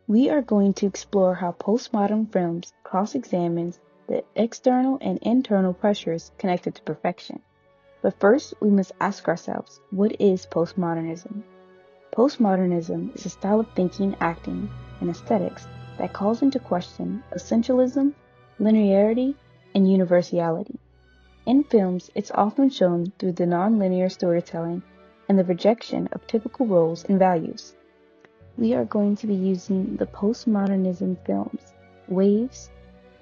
We are going to explore how postmodern films cross-examines the external and internal pressures connected to perfection. But first, we must ask ourselves, what is postmodernism? Postmodernism is a style of thinking, acting, and aesthetics that calls into question essentialism, linearity, and universality. In films, it's often shown through the non-linear storytelling and the rejection of typical roles and values. We are going to be using the postmodernism films, Waves,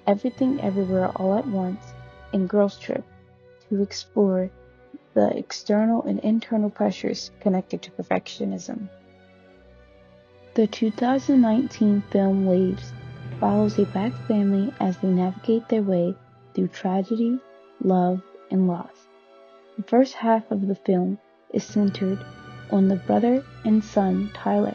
Everything Everywhere All at Once, and Girls Trip to explore the external and internal pressures connected to perfectionism. The 2019 film Waves follows a black family as they navigate their way through tragedy, love, and loss. The first half of the film is centered on the brother and son Tyler,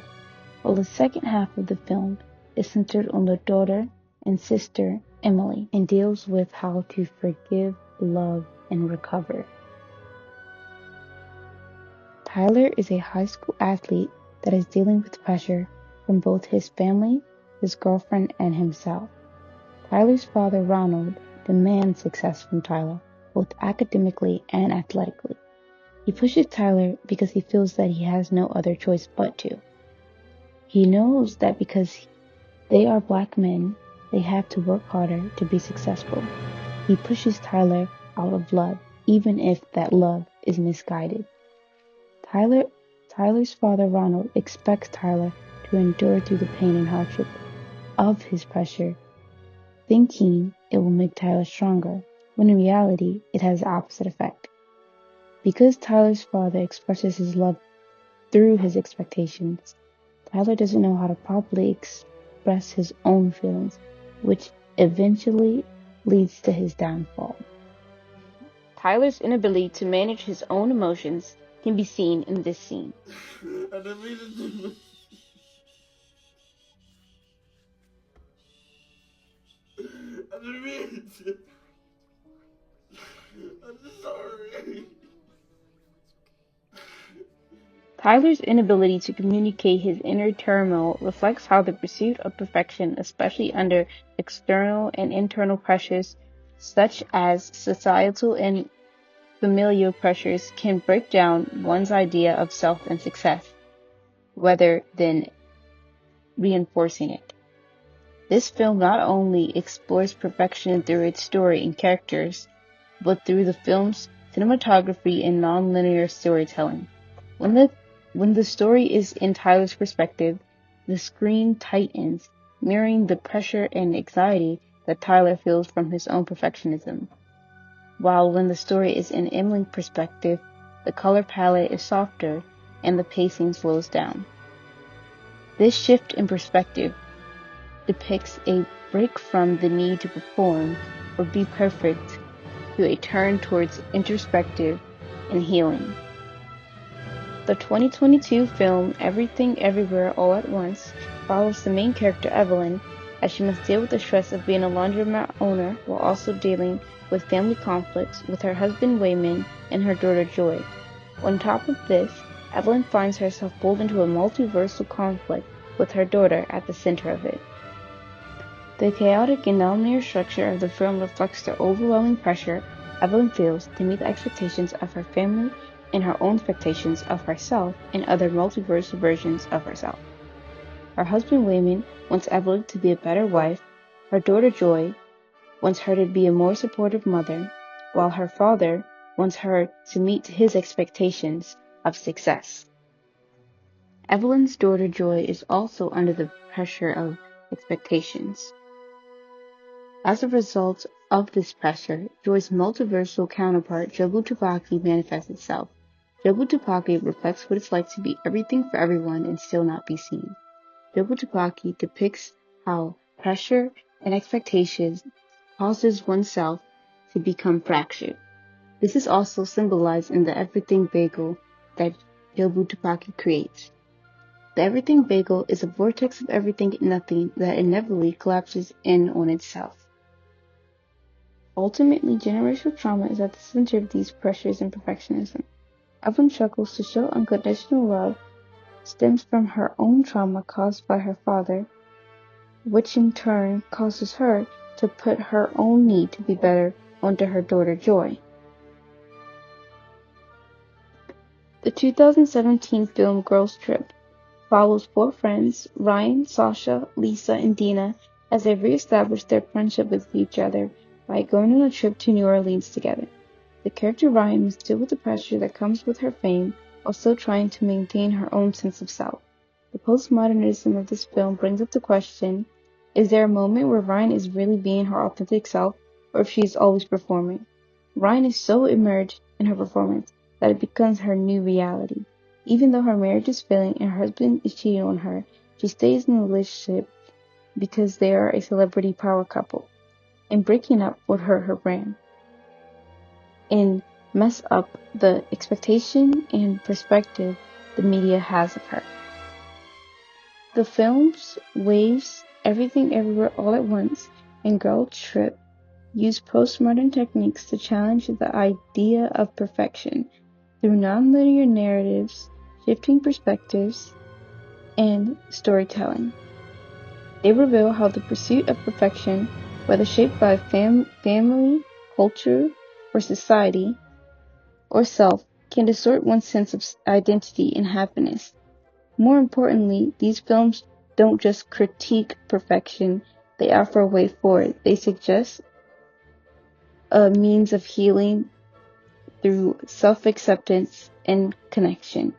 while the second half of the film is centered on the daughter and sister Emily and deals with how to forgive, love, and recover. Tyler is a high school athlete that is dealing with pressure from both his family, his girlfriend, and himself. Tyler's father, Ronald, demands success from Tyler, both academically and athletically. He pushes Tyler because he feels that he has no other choice but to. He knows that because they are black men, they have to work harder to be successful. He pushes Tyler out of love, even if that love is misguided. Tyler's father, Ronald, expects Tyler to endure through the pain and hardship of his pressure, thinking it will make Tyler stronger, when in reality, it has the opposite effect. Because Tyler's father expresses his love through his expectations, Tyler doesn't know how to properly express his own feelings, which eventually leads to his downfall. Tyler's inability to manage his own emotions can be seen in this scene. I didn't mean to do it. I didn't mean to. I'm sorry. Tyler's inability to communicate his inner turmoil reflects how the pursuit of perfection, especially under external and internal pressures such as societal and familial pressures, can break down one's idea of self and success, rather than reinforcing it. This film not only explores perfection through its story and characters, but through the film's cinematography and non-linear storytelling. When the story is in Tyler's perspective, the screen tightens, mirroring the pressure and anxiety that Tyler feels from his own perfectionism. While when the story is in Emily's perspective, the color palette is softer and the pacing slows down. This shift in perspective depicts a break from the need to perform or be perfect to a turn towards introspective and healing. The 2022 film Everything Everywhere All at Once follows the main character Evelyn as she must deal with the stress of being a laundromat owner while also dealing with family conflicts with her husband Wayman and her daughter Joy. On top of this, Evelyn finds herself pulled into a multiversal conflict with her daughter at the center of it. The chaotic and nonlinear structure of the film reflects the overwhelming pressure Evelyn feels to meet the expectations of her family and her own expectations of herself and other multiversal versions of herself. Her husband Wayman wants Evelyn to be a better wife, her daughter Joy wants her to be a more supportive mother, while her father wants her to meet his expectations of success. Evelyn's daughter Joy is also under the pressure of expectations. As a result of this pressure, Joy's multiversal counterpart, Jobu Tupaki, manifests itself. Jobu Tupaki reflects what it's like to be everything for everyone and still not be seen. Jobu Tupaki depicts how pressure and expectations causes oneself to become fractured. This is also symbolized in the everything bagel that Jobu Tupaki creates. The everything bagel is a vortex of everything and nothing that inevitably collapses in on itself. Ultimately, generational trauma is at the center of these pressures and perfectionism. Evelyn struggles to show unconditional love stems from her own trauma caused by her father, which in turn causes her to put her own need to be better onto her daughter Joy. The 2017 film Girls Trip follows four friends, Ryan, Sasha, Lisa, and Dina, as they reestablish their friendship with each other by going on a trip to New Orleans together. The character Ryan must deal with the pressure that comes with her fame while still trying to maintain her own sense of self. The postmodernism of this film brings up the question, is there a moment where Ryan is really being her authentic self, or if she is always performing? Ryan is so immersed in her performance that it becomes her new reality. Even though her marriage is failing and her husband is cheating on her, she stays in the relationship because they are a celebrity power couple, and breaking up would hurt her brand and mess up the expectation and perspective the media has of her. The films Waves, Everything Everywhere All at Once, and Girl Trip use postmodern techniques to challenge the idea of perfection through nonlinear narratives, shifting perspectives, and storytelling. They reveal how the pursuit of perfection, whether shaped by family, culture, or society, or self, can distort one's sense of identity and happiness. More importantly, these films don't just critique perfection, they offer a way forward. They suggest a means of healing through self-acceptance and connection.